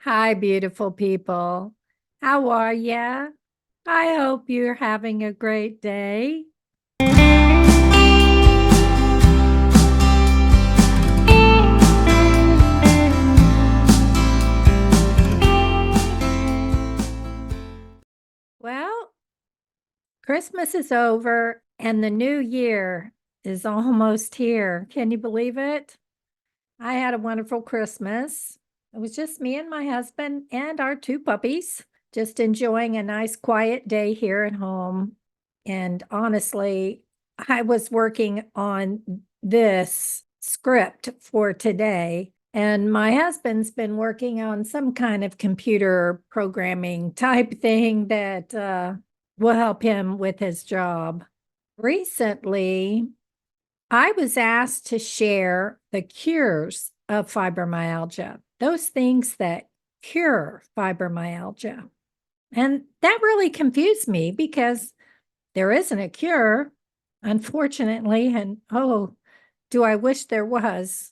Hi, beautiful people. How are ya? I hope you're having a great day. Well, Christmas is over and the new year is almost here. Can you believe it? I had a wonderful Christmas. It was just me and my husband and our two puppies, just enjoying a nice quiet day here at home. And honestly, I was working on this script for today, and my husband's been working on some kind of computer programming type thing that will help him with his job. Recently, I was asked to share the cures of fibromyalgia, those things that cure fibromyalgia. And that really confused me because there isn't a cure, unfortunately. And oh, do I wish there was.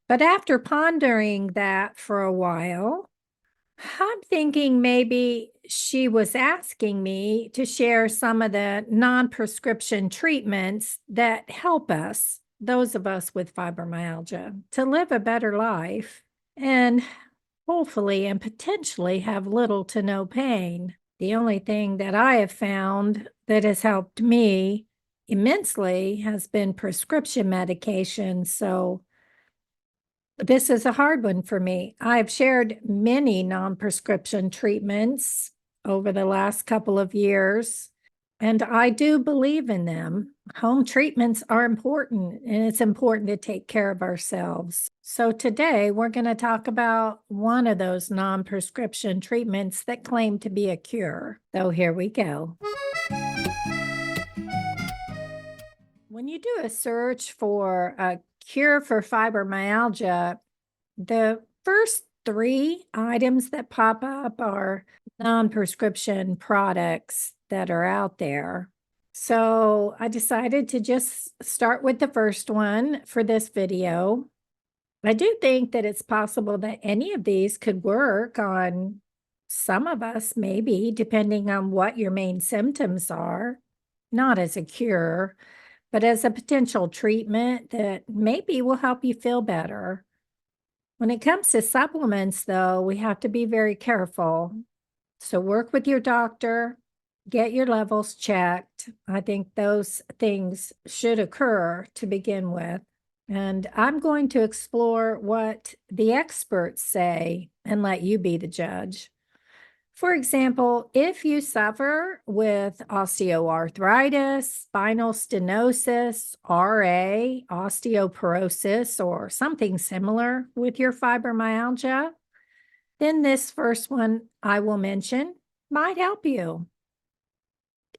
But after pondering that for a while, I'm thinking maybe she was asking me to share some of the non prescription treatments that help us, those of us with fibromyalgia, to live a better life and hopefully and potentially have little to no pain. The only thing that I have found that has helped me immensely has been prescription medication. So this is a hard one for me. I've shared many non-prescription treatments over the last couple of years, and I do believe in them. Home treatments are important, and it's important to take care of ourselves. So today we're going to talk about one of those non-prescription treatments that claim to be a cure. So here we go. When you do a search for a cure for fibromyalgia, the first three items that pop up are non-prescription products that are out there. So I decided to just start with the first one for this video. I do think that it's possible that any of these could work on some of us, maybe, depending on what your main symptoms are, not as a cure, but as a potential treatment that maybe will help you feel better. When it comes to supplements, though, we have to be very careful. So work with your doctor, get your levels checked. I think those things should occur to begin with. And I'm going to explore what the experts say and let you be the judge. For example, if you suffer with osteoarthritis, spinal stenosis, RA, osteoporosis, or something similar with your fibromyalgia, then this first one I will mention might help you.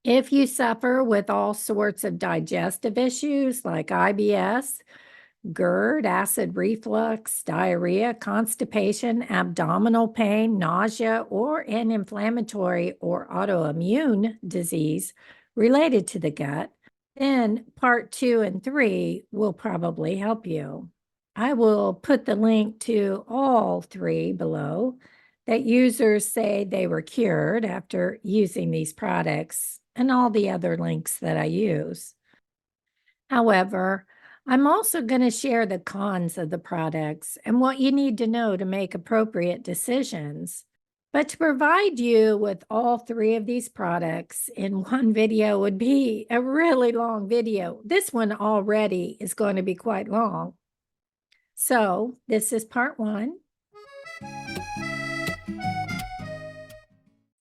If you suffer with all sorts of digestive issues like IBS, GERD, acid reflux, diarrhea, constipation, abdominal pain, nausea, or an inflammatory or autoimmune disease related to the gut, then part 2 and 3 will probably help you. I will put the link to all 3 below that users say they were cured after using these products and all the other links that I use. However, I'm also going to share the cons of the products and what you need to know to make appropriate decisions. But to provide you with all 3 of these products in one video would be a really long video. This one already is going to be quite long. So this is part 1.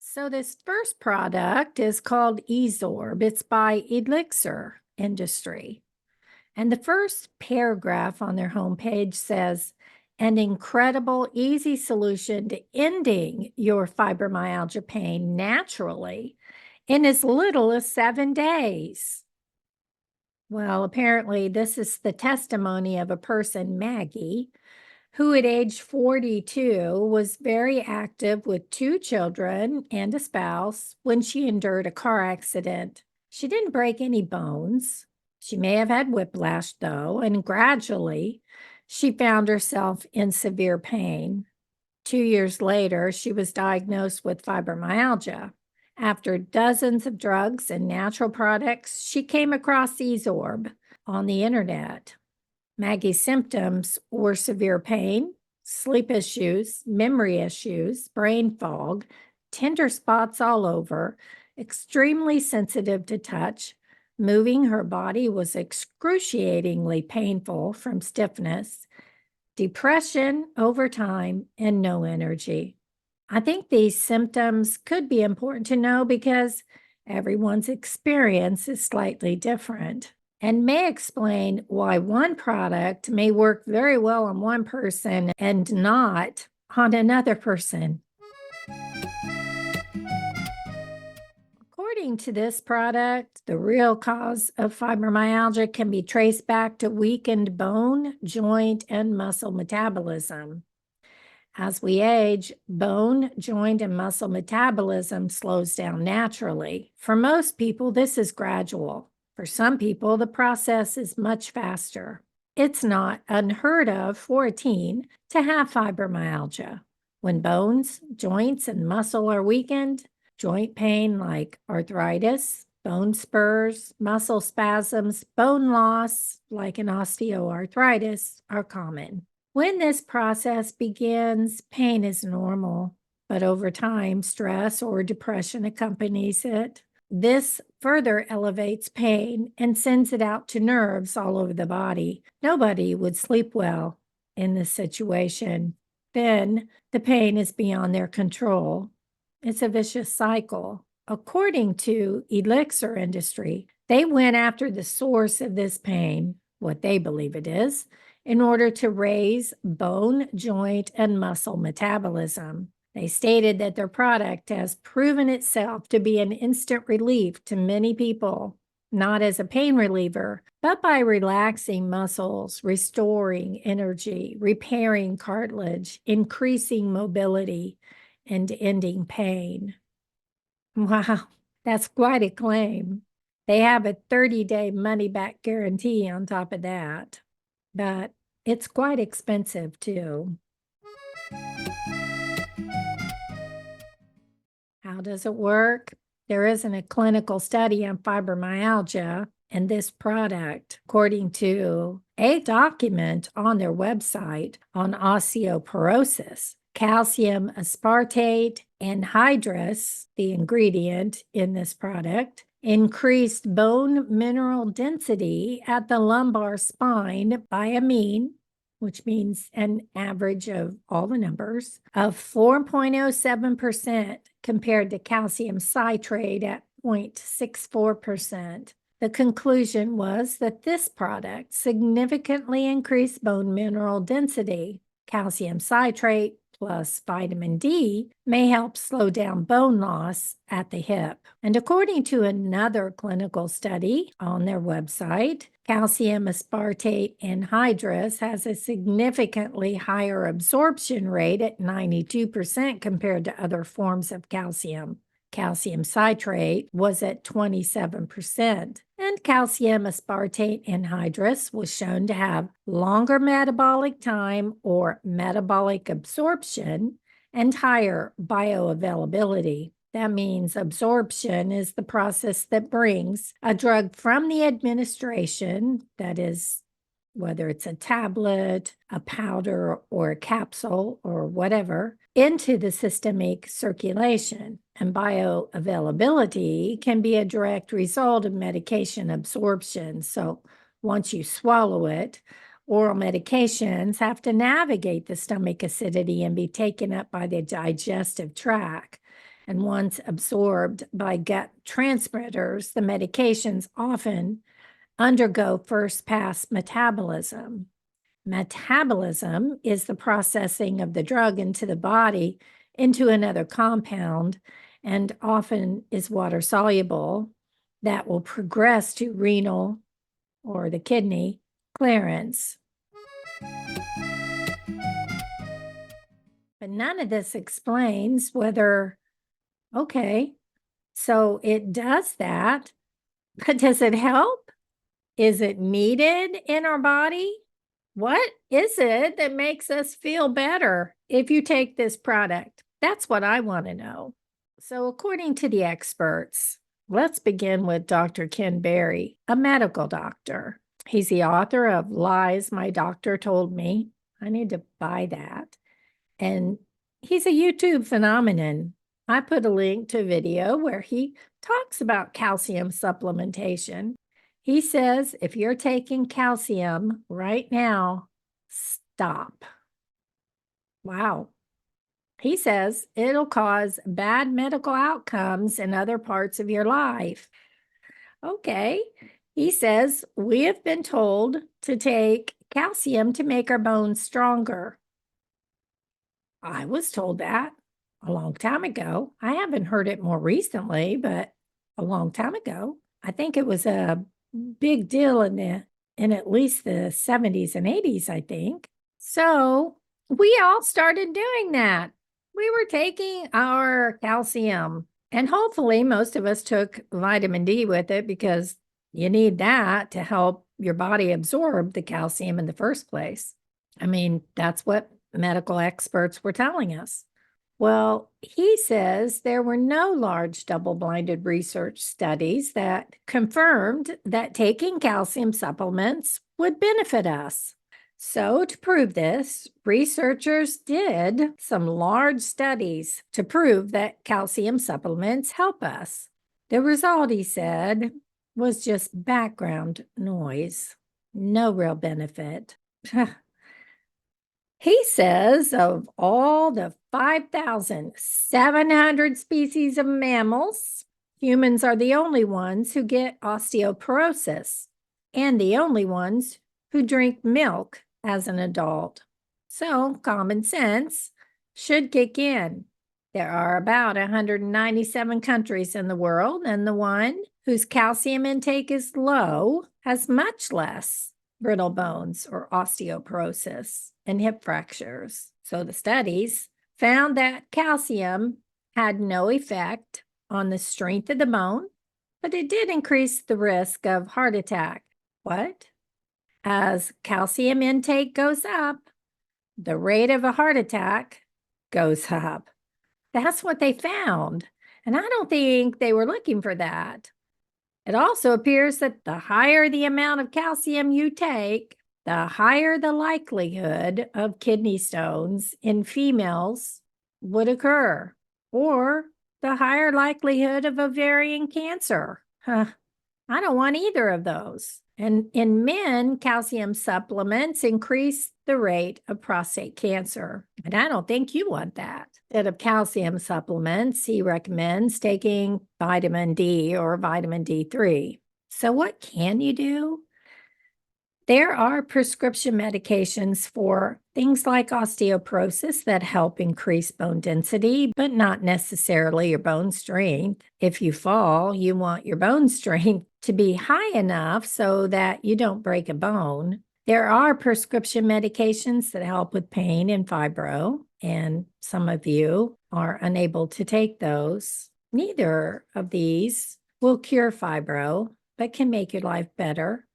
So this first product is called EZorb. It's by Elixir Industry. And the first paragraph on their homepage says, an incredible, easy solution to ending your fibromyalgia pain naturally in as little as 7 days. Well, apparently, this is the testimony of a person, Maggie, who at age 42 was very active with 2 children and a spouse when she endured a car accident. She didn't break any bones. She may have had whiplash, though, and gradually she found herself in severe pain. 2 years later, she was diagnosed with fibromyalgia. After dozens of drugs and natural products, she came across EZorb on the internet. Maggie's symptoms were severe pain, sleep issues, memory issues, brain fog, tender spots all over, extremely sensitive to touch. Moving her body was excruciatingly painful from stiffness, depression over time, and no energy. I think these symptoms could be important to know because everyone's experience is slightly different and may explain why one product may work very well on one person and not on another person. According to this product, the real cause of fibromyalgia can be traced back to weakened bone, joint, and muscle metabolism. As we age, bone, joint, and muscle metabolism slows down naturally. For most people, this is gradual. For some people, the process is much faster. It's not unheard of for a teen to have fibromyalgia. When bones, joints, and muscle are weakened, joint pain like arthritis, bone spurs, muscle spasms, bone loss like an osteoarthritis are common. When this process begins, pain is normal, but over time, stress or depression accompanies it. This further elevates pain and sends it out to nerves all over the body. Nobody would sleep well in this situation. Then the pain is beyond their control. It's a vicious cycle. According to Elixir industry, they went after the source of this pain, what they believe it is, in order to raise bone, joint, and muscle metabolism. They stated that their product has proven itself to be an instant relief to many people, not as a pain reliever, but by relaxing muscles, restoring energy, repairing cartilage, increasing mobility, and ending pain. Wow, that's quite a claim. They have a 30-day money-back guarantee on top of that, but it's quite expensive too. How does it work? There isn't a clinical study on fibromyalgia and this product, according to a document on their website on osteoporosis. Calcium aspartate anhydrous, the ingredient in this product, increased bone mineral density at the lumbar spine by a mean, which means an average of all the numbers, of 4.07% compared to calcium citrate at 0.64%. The conclusion was that this product significantly increased bone mineral density. Calcium citrate plus vitamin D may help slow down bone loss at the hip. And according to another clinical study on their website, calcium aspartate anhydrous has a significantly higher absorption rate at 92% compared to other forms of calcium. Calcium citrate was at 27%, and calcium aspartate anhydrous was shown to have longer metabolic time or metabolic absorption and higher bioavailability. That means absorption is the process that brings a drug from the administration, that is, whether it's a tablet, a powder, or a capsule, or whatever, into the systemic circulation. And bioavailability can be a direct result of medication absorption. So once you swallow it, oral medications have to navigate the stomach acidity and be taken up by the digestive tract. And once absorbed by gut transmitters, the medications often undergo first-pass metabolism. Metabolism is the processing of the drug into the body into another compound and often is water soluble that will progress to renal or the kidney clearance. But none of this explains whether, okay, so it does that, but does it help? Is it needed in our body? What is it that makes us feel better if you take this product? That's what I want to know. So, according to the experts, let's begin with Dr. Ken Berry, a medical doctor. He's the author of Lies My Doctor Told Me. I need to buy that. And he's a YouTube phenomenon. I put a link to a video where he talks about calcium supplementation. He says if you're taking calcium right now, stop. Wow. He says it'll cause bad medical outcomes in other parts of your life. Okay. He says we have been told to take calcium to make our bones stronger. I was told that a long time ago. I haven't heard it more recently, but a long time ago. I think it was a big deal in at least the 70s and 80s, I think. So we all started doing that. We were taking our calcium, and hopefully most of us took vitamin D with it because you need that to help your body absorb the calcium in the first place. I mean, that's what medical experts were telling us. Well, he says there were no large double-blinded research studies that confirmed that taking calcium supplements would benefit us. So, to prove this, researchers did some large studies to prove that calcium supplements help us. The result, he said, was just background noise, no real benefit. He says of all the 5,700 species of mammals, humans are the only ones who get osteoporosis and the only ones who drink milk as an adult. So common sense should kick in. There are about 197 countries in the world, and the one whose calcium intake is low has much less brittle bones or osteoporosis and hip fractures. So the studies found that calcium had no effect on the strength of the bone, but it did increase the risk of heart attack. What? As calcium intake goes up, the rate of a heart attack goes up. That's what they found. And I don't think they were looking for that. It also appears that the higher the amount of calcium you take, the higher the likelihood of kidney stones in females would occur, or the higher likelihood of ovarian cancer. I don't want either of those. And in men, calcium supplements increase the rate of prostate cancer. And I don't think you want that. Instead of calcium supplements, he recommends taking vitamin D or vitamin D3. So what can you do? There are prescription medications for things like osteoporosis that help increase bone density, but not necessarily your bone strength. If you fall, you want your bone strength to be high enough so that you don't break a bone. There are prescription medications that help with pain and fibro, and some of you are unable to take those. Neither of these will cure fibro, but can make your life better.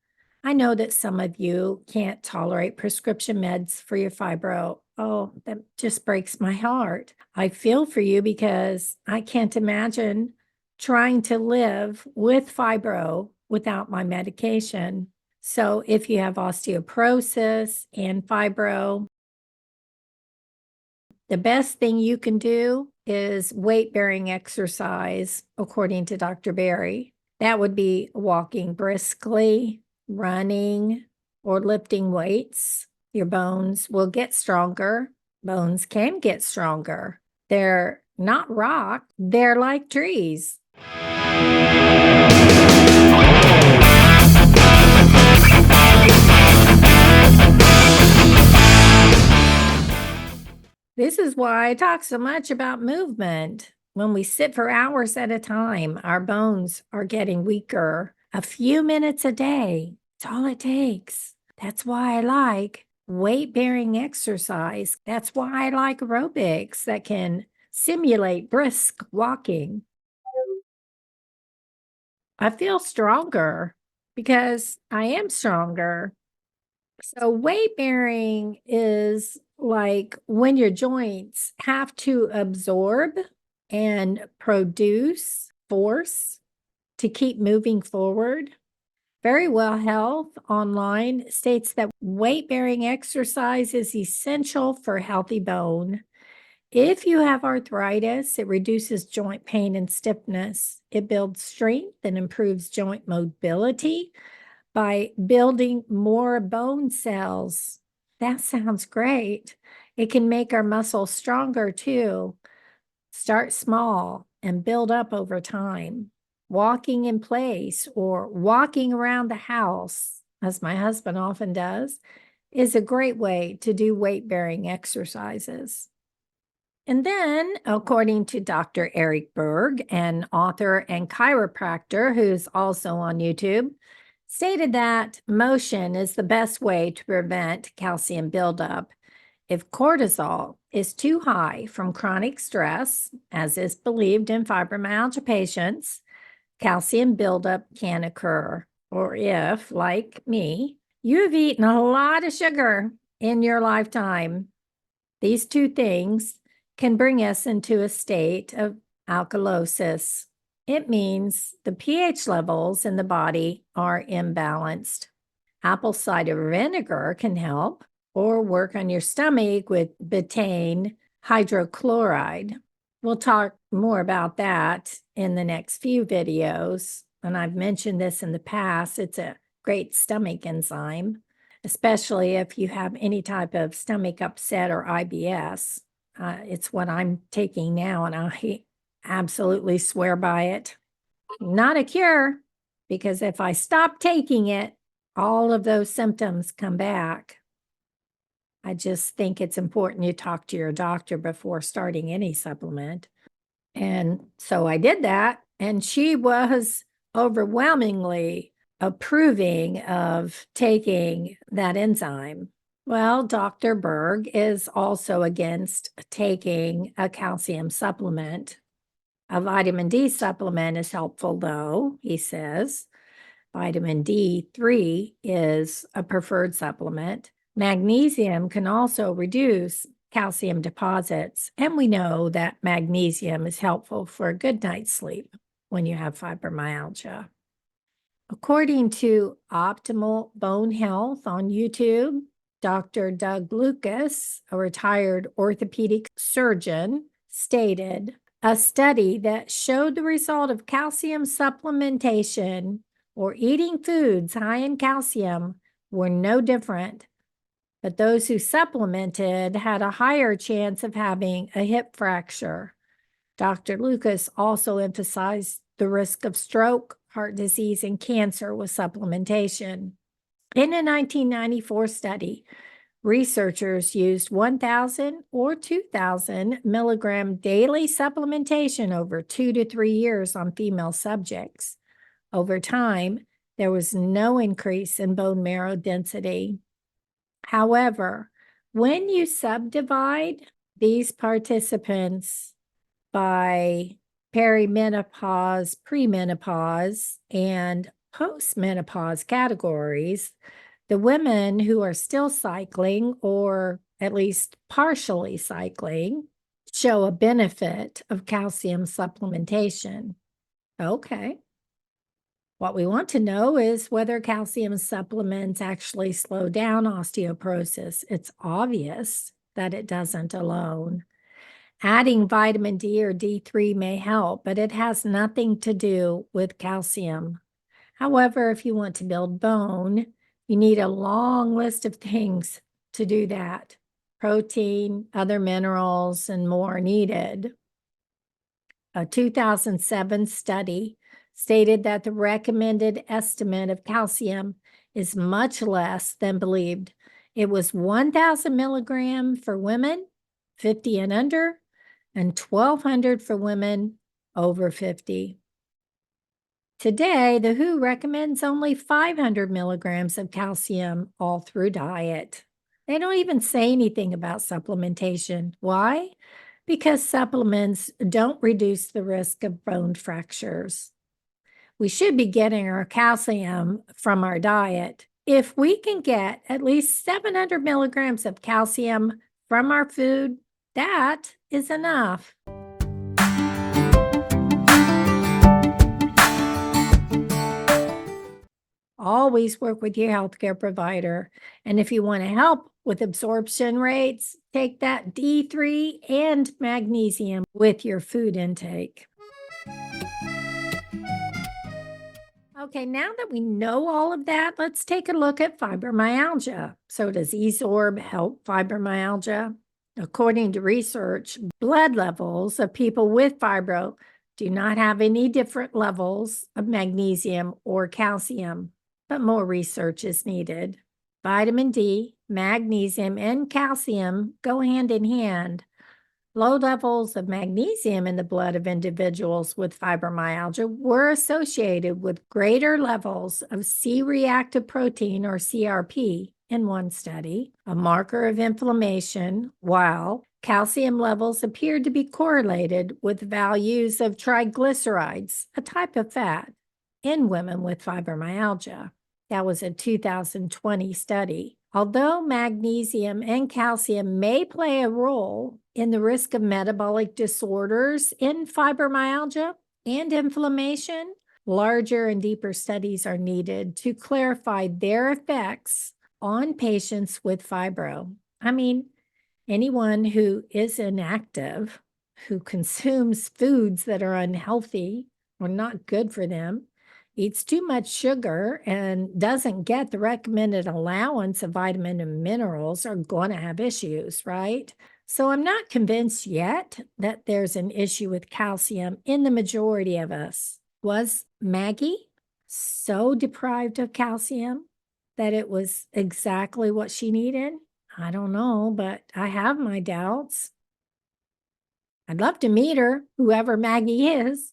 I know that some of you can't tolerate prescription meds for your fibro. Oh, that just breaks my heart. I feel for you because I can't imagine trying to live with fibro without my medication. So if you have osteoporosis and fibro, the best thing you can do is weight-bearing exercise, according to Dr. Berry. That would be walking briskly, running, or lifting weights. Your bones will get stronger. Bones can get stronger. They're not rock, they're like trees. This is why I talk so much about movement. When we sit for hours at a time, our bones are getting weaker. A few minutes a day, it's all it takes. That's why I like weight-bearing exercise. That's why I like aerobics that can simulate brisk walking. I feel stronger because I am stronger. So weight bearing is like when your joints have to absorb and produce force to keep moving forward. Very Well Health online states that weight bearing exercise is essential for healthy bone. If you have arthritis, it reduces joint pain and stiffness. It builds strength and improves joint mobility by building more bone cells. That sounds great. It can make our muscles stronger too. Start small and build up over time. Walking in place or walking around the house, as my husband often does, is a great way to do weight bearing exercises. And then, according to Dr. Eric Berg, an author and chiropractor who's also on YouTube, stated that motion is the best way to prevent calcium buildup. If cortisol is too high from chronic stress, as is believed in fibromyalgia patients, calcium buildup can occur. Or if, like me, you've eaten a lot of sugar in your lifetime, these two things can bring us into a state of alkalosis. It means the pH levels in the body are imbalanced. Apple cider vinegar can help, or work on your stomach with betaine hydrochloride. We'll talk more about that in the next few videos. And I've mentioned this in the past. It's a great stomach enzyme, especially if you have any type of stomach upset or IBS. It's what I'm taking now, and I absolutely swear by it. Not a cure, because if I stop taking it, all of those symptoms come back. I just think it's important you talk to your doctor before starting any supplement. And so I did that, and she was overwhelmingly approving of taking that enzyme. Well, Dr. Berg is also against taking a calcium supplement. A vitamin D supplement is helpful, though, he says. Vitamin D3 is a preferred supplement. Magnesium can also reduce calcium deposits, and we know that magnesium is helpful for a good night's sleep when you have fibromyalgia. According to Optimal Bone Health on YouTube, Dr. Doug Lucas, a retired orthopedic surgeon, stated a study that showed the result of calcium supplementation or eating foods high in calcium were no different, but those who supplemented had a higher chance of having a hip fracture. Dr. Lucas also emphasized the risk of stroke, heart disease, and cancer with supplementation. In a 1994 study, researchers used 1,000 or 2,000 milligram daily supplementation over 2 to 3 years on female subjects. Over time, there was no increase in bone marrow density. However, when you subdivide these participants by perimenopause, premenopause, and postmenopause categories, the women who are still cycling, or at least partially cycling, show a benefit of calcium supplementation. Okay. What we want to know is whether calcium supplements actually slow down osteoporosis. It's obvious that it doesn't alone. Adding vitamin D or D3 may help, but it has nothing to do with calcium. However, if you want to build bone, you need a long list of things to do that. Protein, other minerals, and more needed. A 2007 study stated that the recommended estimate of calcium is much less than believed. It was 1,000 milligram for women 50 and under, and 1,200 for women over 50. Today, the WHO recommends only 500 milligrams of calcium all through diet. They don't even say anything about supplementation. Why? Because supplements don't reduce the risk of bone fractures. We should be getting our calcium from our diet, if we can get at least 700 milligrams of calcium from our food, that is enough. Always work with your healthcare provider. And if you want to help with absorption rates, take that D3 and magnesium with your food intake. Okay, now that we know all of that, let's take a look at fibromyalgia. So, does EZorb help fibromyalgia? According to research, blood levels of people with fibro do not have any different levels of magnesium or calcium, but more research is needed. Vitamin D, magnesium, and calcium go hand in hand. Low levels of magnesium in the blood of individuals with fibromyalgia were associated with greater levels of C-reactive protein, or CRP, in one study, a marker of inflammation, while calcium levels appeared to be correlated with values of triglycerides, a type of fat, in women with fibromyalgia. That was a 2020 study. Although magnesium and calcium may play a role in the risk of metabolic disorders in fibromyalgia and inflammation, larger and deeper studies are needed to clarify their effects on patients with fibro. I mean, anyone who is inactive, who consumes foods that are unhealthy or not good for them, eats too much sugar, and doesn't get the recommended allowance of vitamin and minerals are going to have issues, right? So I'm not convinced yet that there's an issue with calcium in the majority of us. Was Maggie so deprived of calcium that it was exactly what she needed? I don't know, but I have my doubts. I'd love to meet her, whoever Maggie is.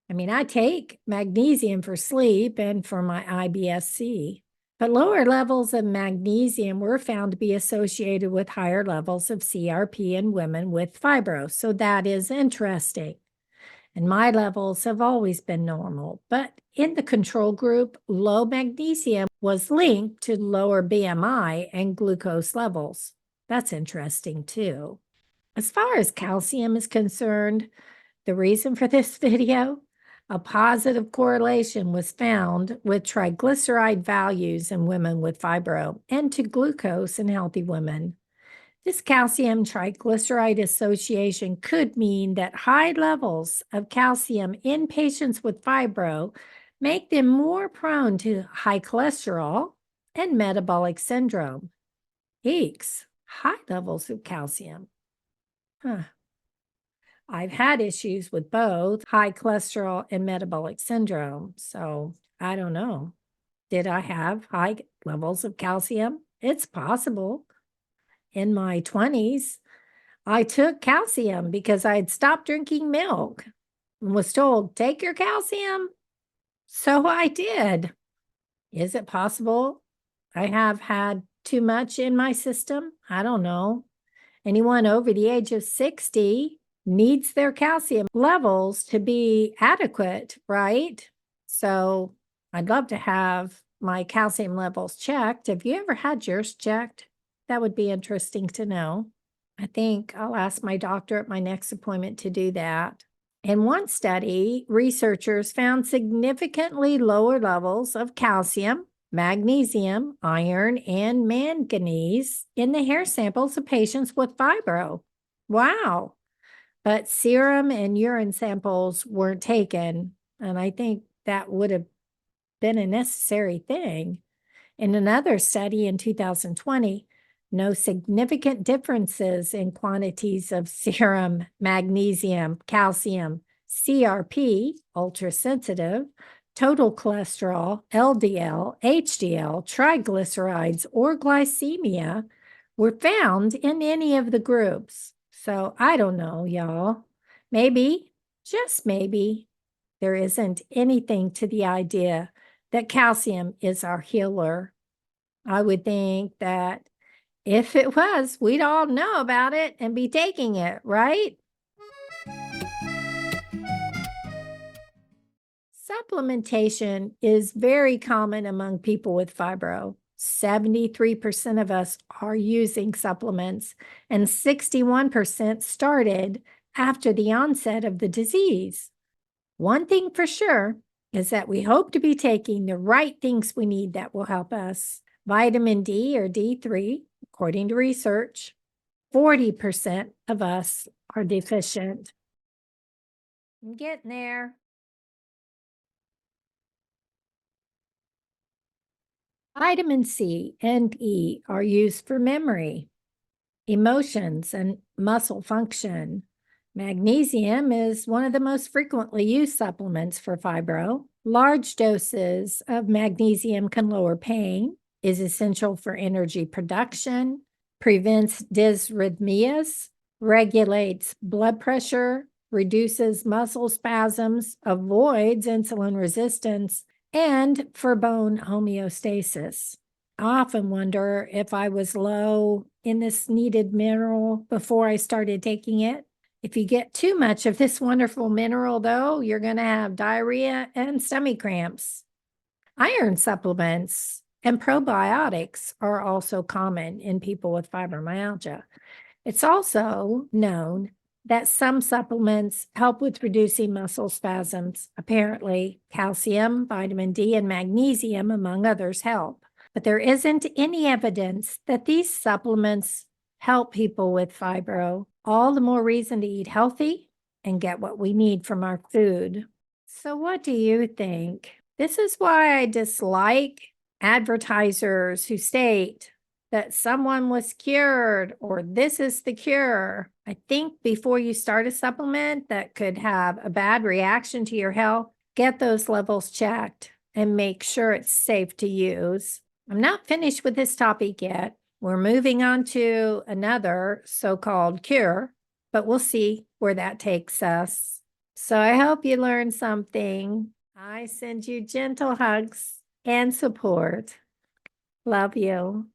I mean, I take magnesium for sleep and for my IBS-C, but lower levels of magnesium were found to be associated with higher levels of CRP in women with fibro. So that is interesting. And my levels have always been normal, but in the control group, low magnesium was linked to lower BMI and glucose levels. That's interesting too. As far as calcium is concerned, the reason for this video, a positive correlation was found with triglyceride values in women with fibro and to glucose in healthy women. This calcium triglyceride association could mean that high levels of calcium in patients with fibro make them more prone to high cholesterol and metabolic syndrome. Eeks, high levels of calcium. I've had issues with both high cholesterol and metabolic syndrome, so I don't know. Did I have high levels of calcium? It's possible. In my 20s, I took calcium because I had stopped drinking milk and was told, take your calcium. So I did. Is it possible I have had too much in my system? I don't know. Anyone over the age of 60 needs their calcium levels to be adequate, right? So I'd love to have my calcium levels checked. Have you ever had yours checked? That would be interesting to know. I think I'll ask my doctor at my next appointment to do that. In one study, researchers found significantly lower levels of calcium, magnesium, iron, and manganese in the hair samples of patients with fibro. Wow. But serum and urine samples weren't taken, and I think that would have been a necessary thing. In another study in 2020, no significant differences in quantities of serum, magnesium, calcium, CRP, ultrasensitive, total cholesterol, LDL, HDL, triglycerides, or glycemia were found in any of the groups. So I don't know, y'all. Maybe, just maybe, there isn't anything to the idea that calcium is our healer. I would think that if it was, we'd all know about it and be taking it, right? Supplementation is very common among people with fibro. 73% of us are using supplements, and 61% started after the onset of the disease. One thing for sure is that we hope to be taking the right things we need that will help us. Vitamin D or D3, according to research, 40% of us are deficient. I'm getting there. Vitamin C and E are used for memory, emotions, and muscle function. Magnesium is one of the most frequently used supplements for fibro. Large doses of magnesium can lower pain, is essential for energy production, prevents dysrhythmias, regulates blood pressure, reduces muscle spasms, avoids insulin resistance, and for bone homeostasis. I often wonder if I was low in this needed mineral before I started taking it. If you get too much of this wonderful mineral, though, you're going to have diarrhea and stomach cramps. Iron supplements and probiotics are also common in people with fibromyalgia. It's also known that some supplements help with reducing muscle spasms. Apparently, calcium, vitamin D, and magnesium, among others, help. But there isn't any evidence that these supplements help people with fibro. All the more reason to eat healthy and get what we need from our food. So what do you think? This is why I dislike advertisers who state that someone was cured or this is the cure. I think before you start a supplement that could have a bad reaction to your health, get those levels checked and make sure it's safe to use. I'm not finished with this topic yet. We're moving on to another so-called cure, but we'll see where that takes us. So I hope you learned something. I send you gentle hugs and support. Love you.